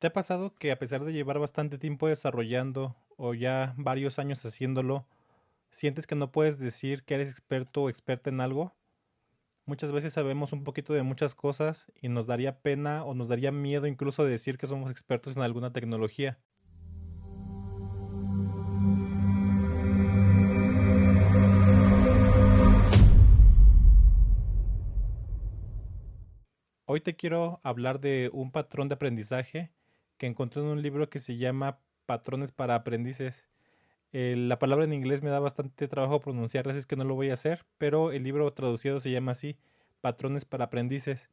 ¿Te ha pasado que a pesar de llevar bastante tiempo desarrollando o ya varios años haciéndolo, sientes que no puedes decir que eres experto o experta en algo? Muchas veces sabemos un poquito de muchas cosas y nos daría pena o nos daría miedo incluso decir que somos expertos en alguna tecnología. Hoy te quiero hablar de un patrón de aprendizaje que encontré en un libro que se llama Patrones para Aprendices. La palabra en inglés me da bastante trabajo pronunciarla, así es que no lo voy a hacer, pero el libro traducido se llama así, Patrones para Aprendices.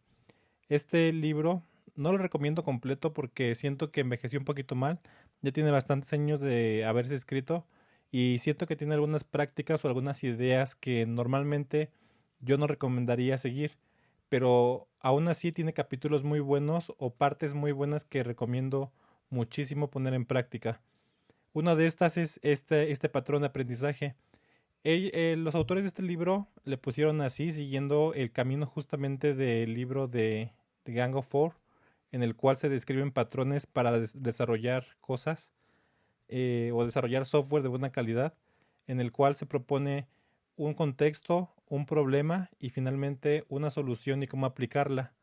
Este libro no lo recomiendo completo porque siento que envejeció un poquito mal, ya tiene bastantes años de haberse escrito y siento que tiene algunas prácticas o algunas ideas que normalmente yo no recomendaría seguir, pero aún así tiene capítulos muy buenos o partes muy buenas que recomiendo muchísimo poner en práctica. Una de estas es este patrón de aprendizaje. Los autores de este libro le pusieron así, siguiendo el camino justamente del libro de Gang of Four, en el cual se describen patrones para desarrollar cosas o desarrollar software de buena calidad, en el cual se propone un contexto, un problema y finalmente una solución y cómo aplicarla.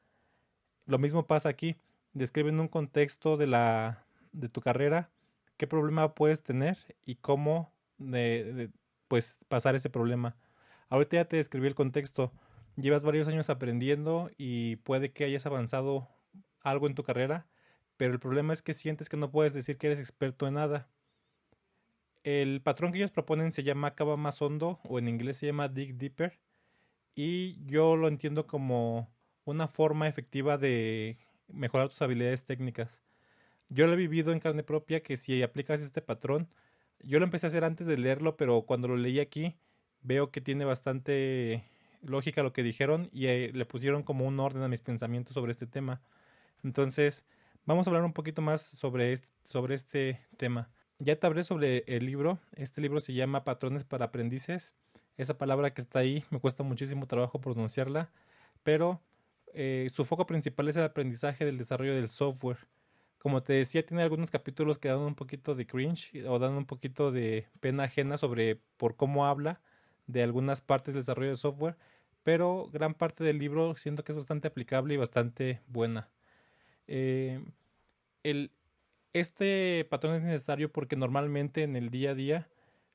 Lo mismo pasa aquí. Describen un contexto de tu carrera, qué problema puedes tener y cómo pues pasar ese problema. Ahorita ya te describí el contexto. Llevas varios años aprendiendo y puede que hayas avanzado algo en tu carrera, pero el problema es que sientes que no puedes decir que eres experto en nada. El patrón que ellos proponen se llama cava más hondo o en inglés se llama dig deeper y yo lo entiendo como una forma efectiva de mejorar tus habilidades técnicas. Yo lo he vivido en carne propia que si aplicas este patrón, yo lo empecé a hacer antes de leerlo, pero cuando lo leí aquí veo que tiene bastante lógica lo que dijeron y le pusieron como un orden a mis pensamientos sobre este tema. Entonces, vamos a hablar un poquito más sobre este tema. Ya te hablé sobre el libro. Este libro se llama Patrones para Aprendices. Esa palabra que está ahí me cuesta muchísimo trabajo pronunciarla, pero su foco principal es el aprendizaje del desarrollo del software. Como te decía, tiene algunos capítulos que dan un poquito de cringe o dan un poquito de pena ajena sobre por cómo habla de algunas partes del desarrollo de software, pero gran parte del libro siento que es bastante aplicable y bastante buena. Eh, el, este patrón es necesario porque normalmente en el día a día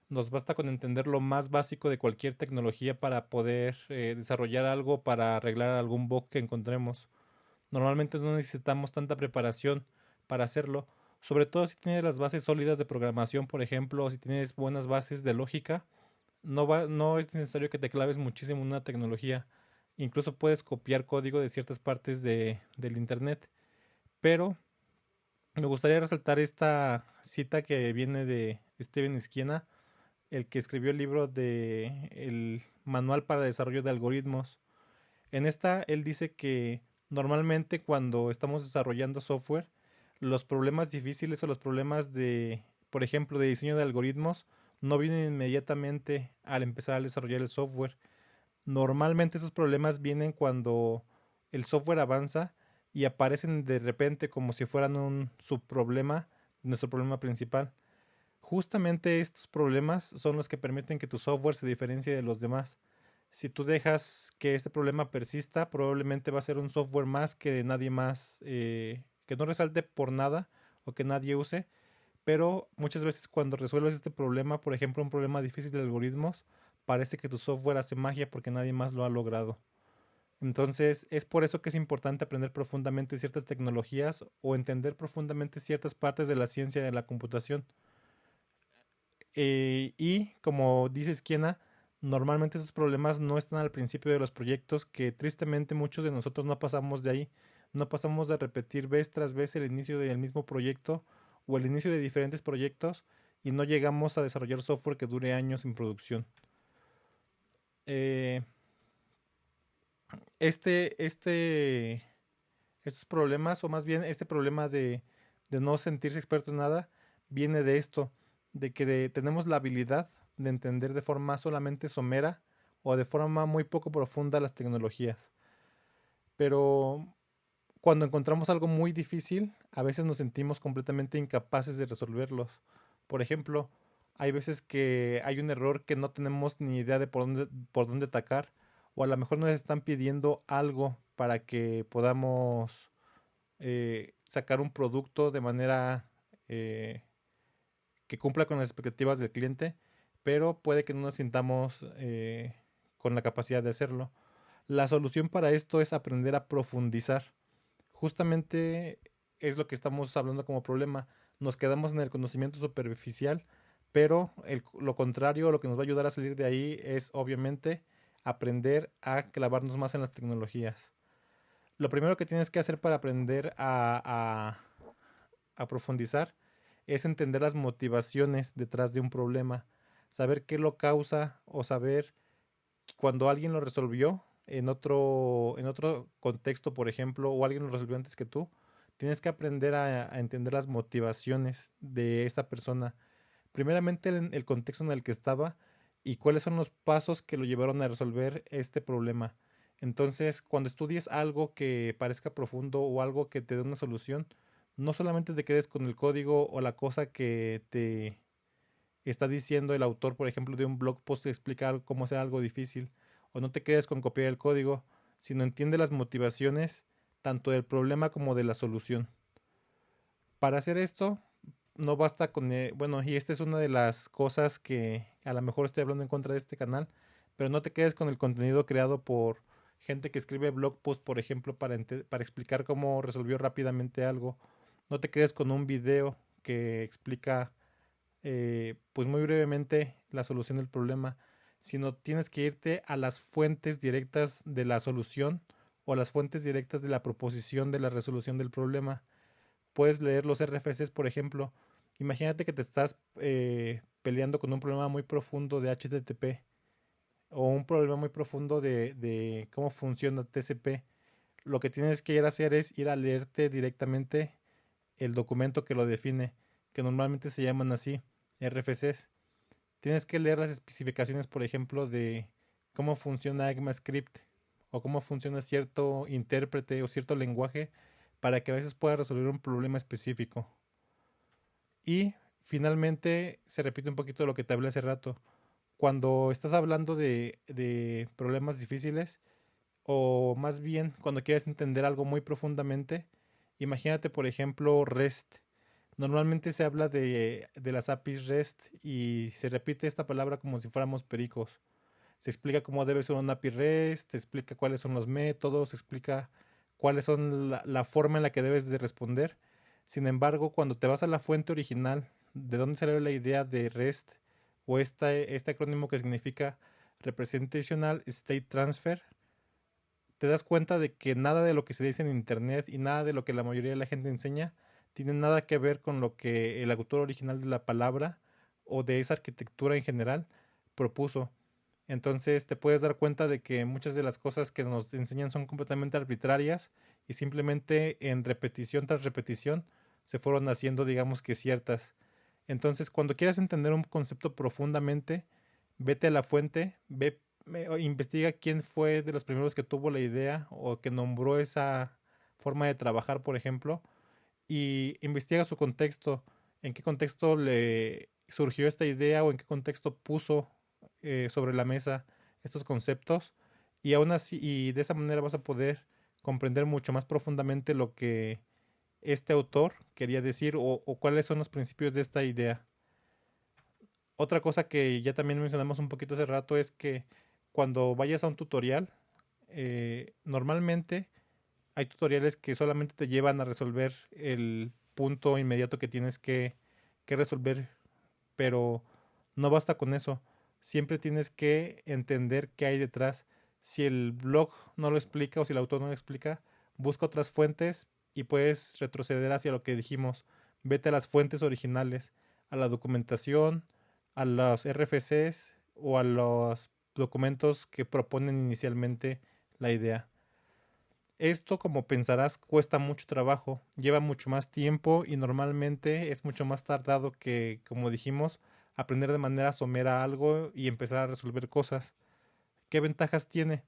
nos basta con entender lo más básico de cualquier tecnología para poder desarrollar algo, para arreglar algún bug que encontremos. Normalmente no necesitamos tanta preparación para hacerlo, sobre todo si tienes las bases sólidas de programación, por ejemplo, o si tienes buenas bases de lógica, no es necesario que te claves muchísimo en una tecnología. Incluso puedes copiar código de ciertas partes del internet. Pero me gustaría resaltar esta cita que viene de Steven Esquiena, el que escribió el libro de el Manual para Desarrollo de Algoritmos. En esta, él dice que normalmente cuando estamos desarrollando software, los problemas difíciles o los problemas de, por ejemplo, de diseño de algoritmos, no vienen inmediatamente al empezar a desarrollar el software. Normalmente esos problemas vienen cuando el software avanza y aparecen de repente como si fueran un subproblema de nuestro problema principal. Justamente estos problemas son los que permiten que tu software se diferencie de los demás. Si tú dejas que este problema persista, probablemente va a ser un software más que nadie más, que no resalte por nada o que nadie use, pero muchas veces cuando resuelves este problema, por ejemplo, un problema difícil de algoritmos, parece que tu software hace magia porque nadie más lo ha logrado. Entonces, es por eso que es importante aprender profundamente ciertas tecnologías o entender profundamente ciertas partes de la ciencia de la computación. Y como dice Esquiena, normalmente esos problemas no están al principio de los proyectos, que tristemente muchos de nosotros no pasamos de ahí, no pasamos de repetir vez tras vez el inicio del mismo proyecto o el inicio de diferentes proyectos y no llegamos a desarrollar software que dure años en producción. Eh, este, este, estos problemas, o más bien este problema de no sentirse experto en nada, viene de esto, de que tenemos la habilidad de entender de forma solamente somera o de forma muy poco profunda las tecnologías. Pero Cuando encontramos algo muy difícil, a veces nos sentimos completamente incapaces de resolverlos. Por ejemplo, hay veces que hay un error que no tenemos ni idea de por dónde atacar, o a lo mejor nos están pidiendo algo para que podamos sacar un producto de manera eh, que cumpla con las expectativas del cliente, pero puede que no nos sintamos con la capacidad de hacerlo. La solución para esto es aprender a profundizar. Justamente es lo que estamos hablando como problema. Nos quedamos en el conocimiento superficial, pero lo contrario, lo que nos va a ayudar a salir de ahí es obviamente aprender a clavarnos más en las tecnologías. Lo primero que tienes que hacer para aprender a profundizar es entender las motivaciones detrás de un problema, saber qué lo causa o saber cuando alguien lo resolvió en otro contexto, por ejemplo, o alguien lo resolvió antes que tú, tienes que aprender a entender las motivaciones de esa persona. Primeramente, el contexto en el que estaba y cuáles son los pasos que lo llevaron a resolver este problema. Entonces, cuando estudies algo que parezca profundo o algo que te dé una solución, no solamente te quedes con el código o la cosa que te está diciendo el autor, por ejemplo, de un blog post que explica cómo hacer algo difícil, o no te quedes con copiar el código, sino entiende las motivaciones tanto del problema como de la solución. Para hacer esto, no basta con, bueno, y esta es una de las cosas que a lo mejor estoy hablando en contra de este canal, pero no te quedes con el contenido creado por gente que escribe blog post, por ejemplo, para explicar cómo resolvió rápidamente algo. No te quedes con un video que explica pues muy brevemente la solución del problema, sino tienes que irte a las fuentes directas de la solución o a las fuentes directas de la proposición de la resolución del problema. Puedes leer los RFCs, por ejemplo. Imagínate que te estás peleando con un problema muy profundo de HTTP o un problema muy profundo de cómo funciona TCP. Lo que tienes que ir a hacer es ir a leerte directamente el documento que lo define, que normalmente se llaman así, RFCs. Tienes que leer las especificaciones, por ejemplo, de cómo funciona ECMAScript o cómo funciona cierto intérprete o cierto lenguaje para que a veces puedas resolver un problema específico. Y finalmente se repite un poquito de lo que te hablé hace rato. Cuando estás hablando de problemas difíciles, o más bien cuando quieres entender algo muy profundamente, imagínate por ejemplo REST. Normalmente se habla de las APIs REST y se repite esta palabra como si fuéramos pericos. Se explica cómo debe ser una API REST, se explica cuáles son los métodos, se explica cuáles son la forma en la que debes de responder. Sin embargo, cuando te vas a la fuente original, de dónde salió la idea de REST o este acrónimo que significa Representational State Transfer, te das cuenta de que nada de lo que se dice en internet y nada de lo que la mayoría de la gente enseña tiene nada que ver con lo que el autor original de la palabra o de esa arquitectura en general propuso. Entonces te puedes dar cuenta de que muchas de las cosas que nos enseñan son completamente arbitrarias y simplemente en repetición tras repetición se fueron haciendo, digamos que ciertas. Entonces, cuando quieras entender un concepto profundamente, vete a la fuente, investiga quién fue de los primeros que tuvo la idea o que nombró esa forma de trabajar, por ejemplo, y investiga su contexto, en qué contexto le surgió esta idea o en qué contexto puso sobre la mesa estos conceptos y aún así y de esa manera vas a poder comprender mucho más profundamente lo que este autor quería decir o cuáles son los principios de esta idea. Otra cosa que ya también mencionamos un poquito hace rato es que cuando vayas a un tutorial, normalmente hay tutoriales que solamente te llevan a resolver el punto inmediato que tienes que resolver, pero no basta con eso. Siempre tienes que entender qué hay detrás. Si el blog no lo explica o si el autor no lo explica, busca otras fuentes y puedes retroceder hacia lo que dijimos. Vete a las fuentes originales, a la documentación, a los RFCs o a los documentos que proponen inicialmente la idea. Esto, como pensarás, cuesta mucho trabajo, lleva mucho más tiempo y normalmente es mucho más tardado que, como dijimos, aprender de manera somera algo y empezar a resolver cosas. ¿Qué ventajas tiene?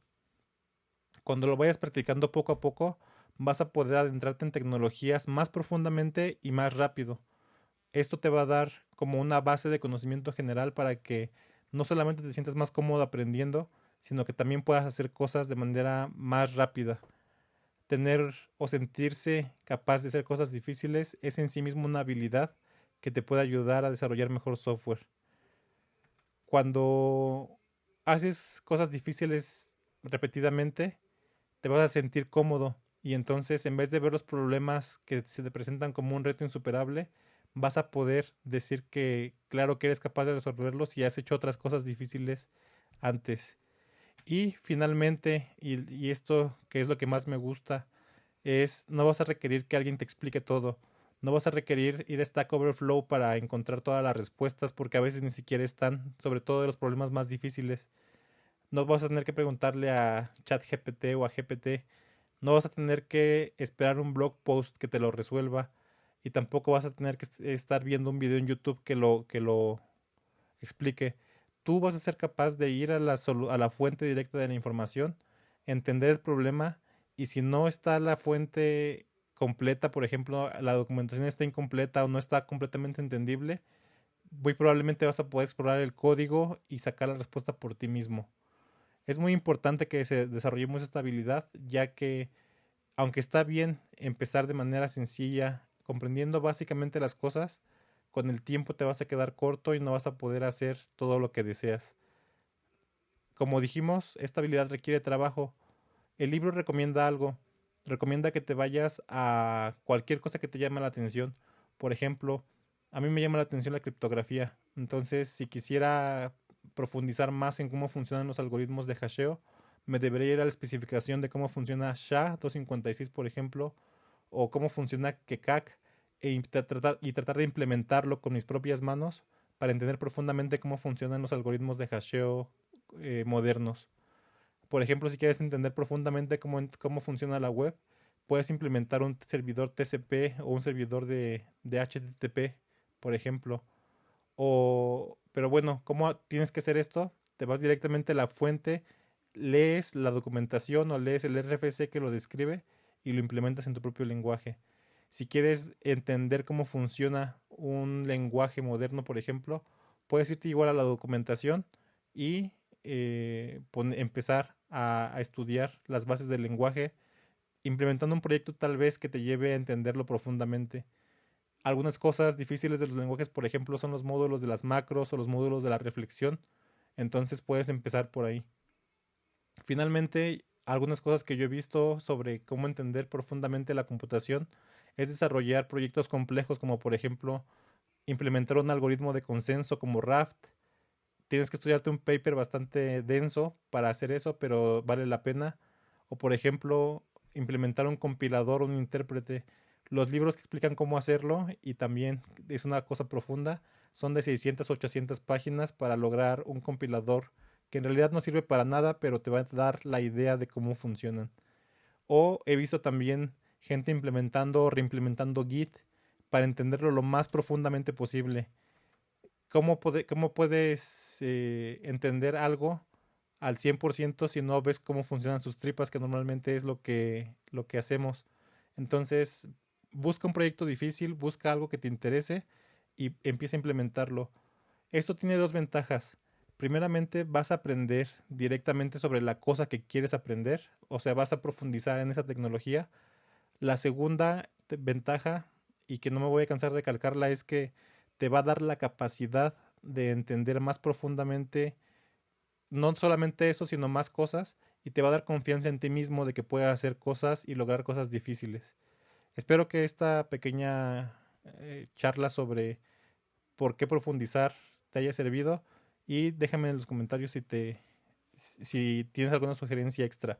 Cuando lo vayas practicando poco a poco, vas a poder adentrarte en tecnologías más profundamente y más rápido. Esto te va a dar como una base de conocimiento general para que no solamente te sientas más cómodo aprendiendo, sino que también puedas hacer cosas de manera más rápida. Tener o sentirse capaz de hacer cosas difíciles es en sí mismo una habilidad que te puede ayudar a desarrollar mejor software. Cuando haces cosas difíciles repetidamente, te vas a sentir cómodo y entonces en vez de ver los problemas que se te presentan como un reto insuperable, vas a poder decir que claro que eres capaz de resolverlos y has hecho otras cosas difíciles antes. Y finalmente, y esto que es lo que más me gusta, es no vas a requerir que alguien te explique todo. No vas a requerir ir a Stack Overflow para encontrar todas las respuestas porque a veces ni siquiera están, sobre todo de los problemas más difíciles. No vas a tener que preguntarle a ChatGPT o a GPT. No vas a tener que esperar un blog post que te lo resuelva y tampoco vas a tener que estar viendo un video en YouTube que lo explique. Tú vas a ser capaz de ir a a la fuente directa de la información, entender el problema y si no está la fuente completa, por ejemplo, la documentación está incompleta o no está completamente entendible, muy probablemente vas a poder explorar el código y sacar la respuesta por ti mismo. Es muy importante que desarrollemos esta habilidad, ya que aunque está bien empezar de manera sencilla, comprendiendo básicamente las cosas, con el tiempo te vas a quedar corto y no vas a poder hacer todo lo que deseas. Como dijimos, esta habilidad requiere trabajo. El libro recomienda algo. Recomienda que te vayas a cualquier cosa que te llame la atención. Por ejemplo, a mí me llama la atención la criptografía. Entonces, si quisiera profundizar más en cómo funcionan los algoritmos de hasheo, me debería ir a la especificación de cómo funciona SHA-256, por ejemplo, o cómo funciona Keccak y tratar de implementarlo con mis propias manos para entender profundamente cómo funcionan los algoritmos de hasheo modernos. Por ejemplo, si quieres entender profundamente cómo funciona la web, puedes implementar un servidor TCP o un servidor de HTTP, por ejemplo. Pero bueno, ¿cómo tienes que hacer esto? Te vas directamente a la fuente, lees la documentación o lees el RFC que lo describe y lo implementas en tu propio lenguaje. Si quieres entender cómo funciona un lenguaje moderno, por ejemplo, puedes irte igual a la documentación y empezar a estudiar las bases del lenguaje, implementando un proyecto tal vez que te lleve a entenderlo profundamente. Algunas cosas difíciles de los lenguajes, por ejemplo, son los módulos de las macros o los módulos de la reflexión. Entonces puedes empezar por ahí. Finalmente, algunas cosas que yo he visto sobre cómo entender profundamente la computación es desarrollar proyectos complejos como por ejemplo implementar un algoritmo de consenso como Raft. Tienes que estudiarte un paper bastante denso para hacer eso, pero vale la pena. O por ejemplo, implementar un compilador, un intérprete. Los libros que explican cómo hacerlo y también es una cosa profunda, son de 600 800 páginas para lograr un compilador que en realidad no sirve para nada, pero te va a dar la idea de cómo funcionan. O he visto también gente implementando o reimplementando Git para entenderlo lo más profundamente posible. ¿Cómo puedes entender algo al 100% si no ves cómo funcionan sus tripas, que normalmente es lo que hacemos? Entonces, busca un proyecto difícil, busca algo que te interese y empieza a implementarlo. Esto tiene dos ventajas. Primeramente, vas a aprender directamente sobre la cosa que quieres aprender, o sea, vas a profundizar en esa tecnología. La segunda ventaja, y que no me voy a cansar de calcarla, es que te va a dar la capacidad de entender más profundamente, no solamente eso, sino más cosas, y te va a dar confianza en ti mismo de que puedas hacer cosas y lograr cosas difíciles. Espero que esta pequeña charla sobre por qué profundizar te haya servido y déjame en los comentarios si tienes alguna sugerencia extra.